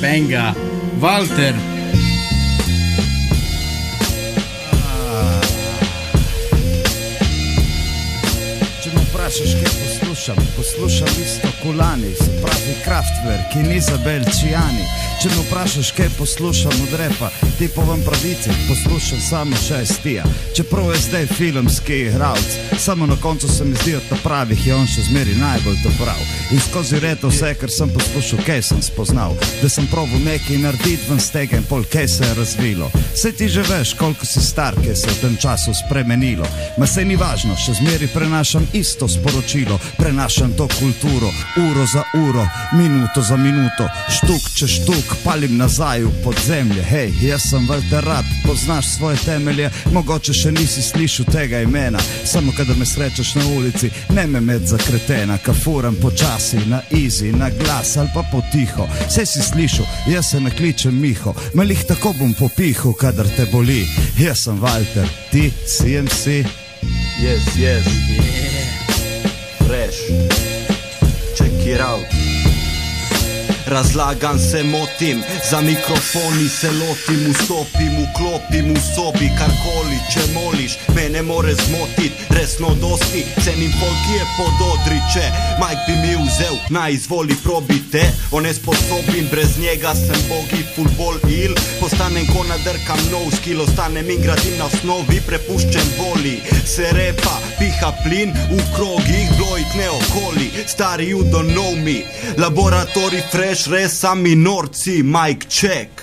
Benga, Walter. Če me vprašaš, kaj poslušam isto kolani, se pravi Kraftwerk in Izabel Cijani. Če me vprašaš, kaj poslušam od repa, ti povem pravici, poslušam samo Šestija. Čeprav je zdaj filmski igralc, samo na koncu se mi zdi od ta pravih je on še zmeri najbolj to prav. In skozi reto vse, kar sem poslušal, kaj sem spoznal, da sem probal nekaj narediti ven z tega in pol kaj se je razvilo. Saj ti že veš, koliko si star, kaj se je v tem času spremenilo. Ma saj ni važno, še zmeri prenašam isto sporočilo, prenašam to kulturo, uro za uro, minuto za minuto, štuk čez štuk, palim nazaj v podzemlje. Hej, jaz sem Walter Rap, poznaš svoje temelje, mogoče še nisi slišal tega imena, samo kada me srečaš na ulici, ne me med za kretena, kafuram počasi, na easy, na glas ali pa potiho. Saj si slišal, jaz se nakličem Miho, malih tako bom popihal, kadar te boli. Jaz sem Walter, ti CMC. Yes, yeah. Fresh. Check it out. Razlagam se, motim, za mikrofoni se lotim, vstopim, vklopim v sobi, karkoli, če moliš, me ne more zmotit, resno dosti, cenim folk je pod odriče, Mike bi mi vzel, naj izvoli probite, on je sposobin, brez njega sem bogi, full ball il, postanem ko nadrkam nov skill, ostanem in gradim na osnovi, prepuščen voli, se repa, piha plin, v krogih, blojit ne okoli, stari you don't know me, laboratorij fresh, res sami norci, mic check.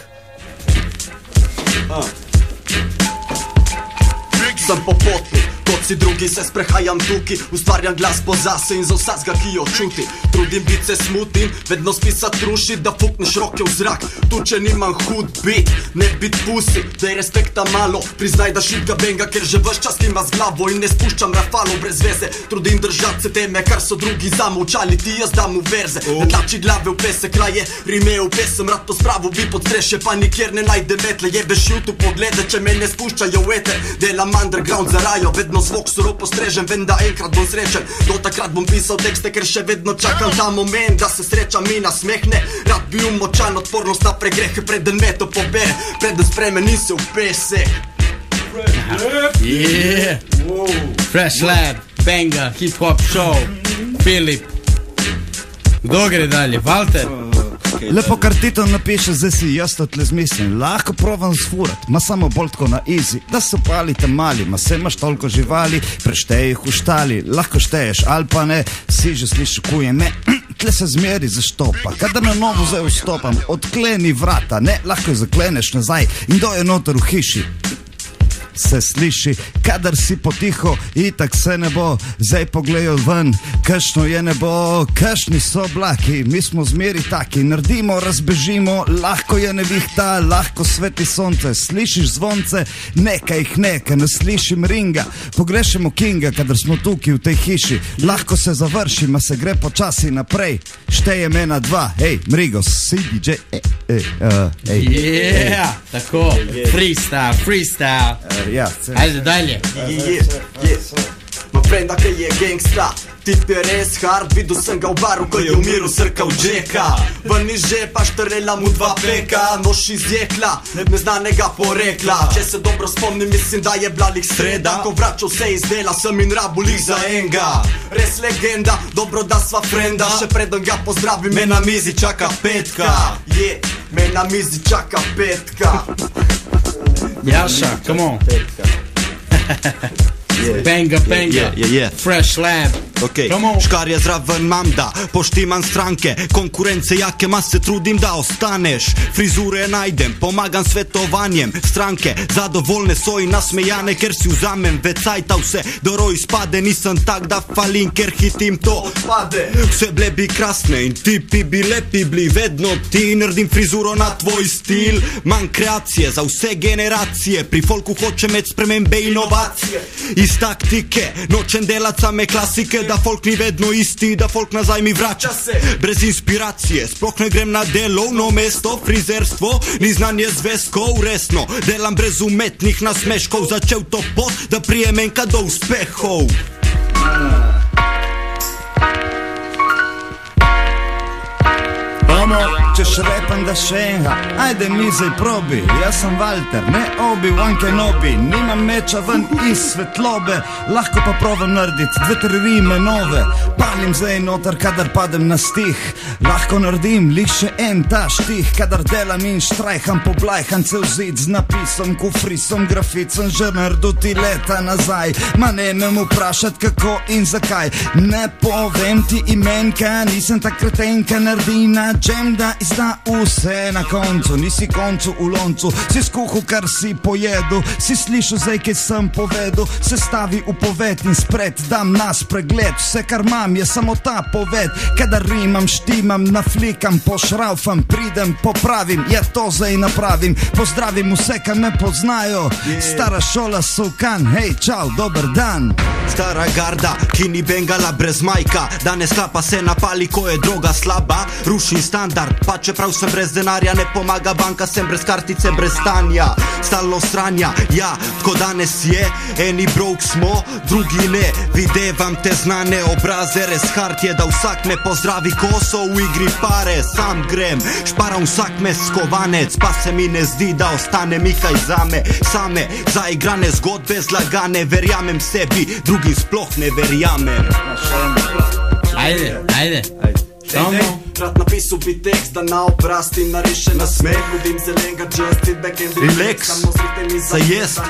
Sem po poti, kot si drugi se sprehajam tukaj, ustvarjam glas po zase in za vsazga, ki jo čuti. Trudim bit se smutim, vedno spisat ruši, da fukneš roke v zrak. Tu če nimam hud bit, ne bit pusi, daj respekta malo, priznaj da šit ga benga, ker že vš čas kima z glavo in ne spuščam rafalov brez veze. Trudim držat se teme, kar so drugi zamolčali, ti jaz dam v verze. Ne tlači glave v pesek, kraje, rime v pesem, rad pospravil bi pod streše, pa nikjer ne najde metle, jebeš YouTube poglede, če me ne spuščajo v eter, delam underground za rajo, vedno zvok suro postrežem, vem da enkrat bom srečen, do takrat bom pisal tekste, ker še vedno čakam ta moment, da se sreča mi nasmehne, rad bi močan, odpornost na pregrehe, preden me to pobere, preden spremeni se v pesek. Yeah, Fresh Lab, Benga, Hip Hop Show, Filip. Kdo gre dalje? Walter? Lepo kar ti to napiše, zdaj si jaz to tle zmislim, lahko provam sfurat, ma samo bolj tako na easy, da se palite mali, ma se imaš toliko živali, preštej jih v štali, lahko šteješ ali pa ne, si že slišal kuje me, tle se zmeri zaštopa, kadar na novo zdaj vstopam, odkleni vrata, ne, lahko jo zakleneš nazaj in do je noter v hiši. Se sliši, kadar si potiho, itak se ne bo, zdaj pogledajo ven, kakšno je nebo, kakšni so oblaki, mi smo zmeri taki, naredimo, razbežimo, lahko je nevihta, lahko sveti sonce, slišiš zvonce, nekaj jih neka, ne slišim ringa, pogrešamo Kinga, kadar smo tukaj v tej hiši, lahko se završi, ma se gre počasi naprej, štejem 1, 2, hej, Mrigo, si DJ, Yeah, tako, freestyle. Ajde dalje. Ma frenda kaj je gangsta, tip je res hard, videl sem ga v baru, ko je v miru srkal Jacka. Ven iz žepa štrlela mu 2 peka, nož iz jekla, neznanega porekla. Če se dobro spomnim, mislim da je bila lih sreda, ko vračal se iz dela, sem in rabu lih za enga. Res legenda, dobro da sva frenda, še preden ga pozdravim, me na mizi čaka petka. Me na mizi čaka petka. Jaša, come on. Benga, Fresh Lab. Škar je zraven mam da, poštiman stranke, konkurence jake, ma se trudim da ostaneš. Frizure najdem, pomagam svetovanjem, stranke zadovoljne so in nasmejane, ker si vzamem vecajta vse, doro izpade, nisem tak da falim, ker hitim to odpade. Vse ble bi krasne in tipi bi lepi bili, vedno ti naredim frizuro na tvoj stil. Manj kreacije za vse generacije, pri folku hoče med spremembe inovacije. Iz taktike, nočem delat same klasike, da folk ni vedno isti, da folk nazaj mi vrača se. Brez inspiracije, sploh ne grem na delovno mesto, frizerstvo ni znanje zvezkov, resno delam brez umetnih nasmeškov, začel to pot, da prijem enka do uspehov. Hoćeš repan da šenga, ajde mizaj probi. Ja sam Walter, ne Obi-Wan Kenobi. Nimam meča ven iz svetlobe, lahko pa probam naredit 2-3 rime nove. Palim zdaj noter, kadar padem na stih. Lahko naredim lih še en ta štih. Kadar delam in štrajham poblajhan cel zid z napisom, kufrisom, graficom, že narediti leta nazaj. Ma ne me vprašat kako in zakaj. Ne povem ti imenka, nisem ta kretenka, naredi na džem, da izda vse na koncu. Nisi koncu v loncu, si skuhal kar si pojedu. Si slišal zdaj, kaj sem povedal. Se stavi v poved in spred, dam nas pregled. Vse kar mam je samo ta poved. Kadar rimam, štimam, naflikam, pošraufam, pridem, popravim, ja to zdaj napravim. Pozdravim vse, kar me poznajo. Stara šola Solkan, hej, čau, dober dan. Stara garda, ki ni bengala brez majka. Danes klapa se napali, ko je droga slaba. Rušim standard, pa čeprav sem brez denarja. Ne pomaga banka, sem brez kartice, brez stanja. Stalno stranja, ja, ko danes je. Eni broke smo, drugi ne. Videvam te znane obraze, res hard je, da vsak me pozdravi, ko so v igri pare. Sam grem, šparam vsak mes skovanec, pa se mi ne zdi, da ostane mi kaj zame. Same, zaigrane zgodbe zlagane, verjamem sebi, drugi sploh ne verjamem. Ajde. Rad napisal bi tekst, da na obrasti nariše na smeh. Budim zelenga, just sit back and relax. Zajest,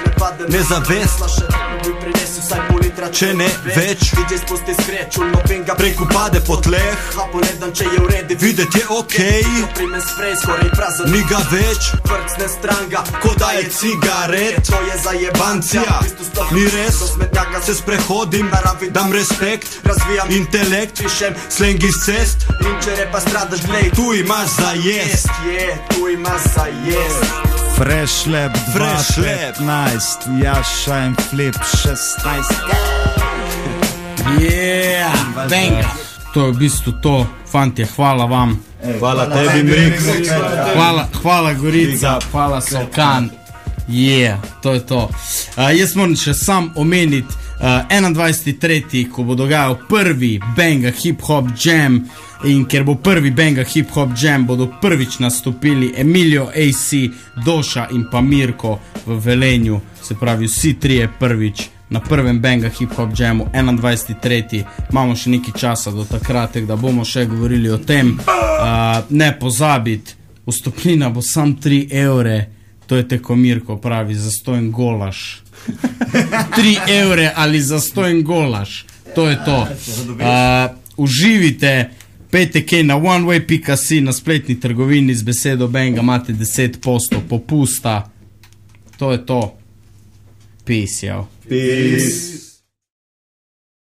ne zavest. Če ne več, preko pade po tleh. Videt je okej, ni ga več. Ko daje cigaret, bancija, ni res. Se sprehodim, dam respekt, intelekt, slang iz cest. In če repa stradaš, glej, tu imaš za jest. Tu imaš za jest. Fresh Lab 2015, Jaša in Flip 16. Yeah, benga. To je v bistvu to, fantje, hvala vam. Hvala tebi, Mrix. Hvala Gorica, hvala Solkan. Yeah, to je to. Jaz moram še sam omeniti 21.3., ko bo dogajal prvi Benga Hip Hop Jam. In ker bo prvi Benga Hip Hop Jam, bodo prvič nastopili Emilio AC, Doša in pa Mirko v Velenju. Se pravi, vsi trije prvič na prvem Benga Hip Hop Jamu 21.3. Imamo še nekaj časa do takrat, da bomo še govorili o tem. Ne pozabiti, vstopnina bo sam 3 evre. To je te, ko Mirko pravi, za 100 golaš. 3 evre ali za 100 golaš. To je to. Uživite, pejte kaj na oneway.si, na spletni trgovini z besedo Benga, imate 10% popusta. To je to. Peace, jo. Peace.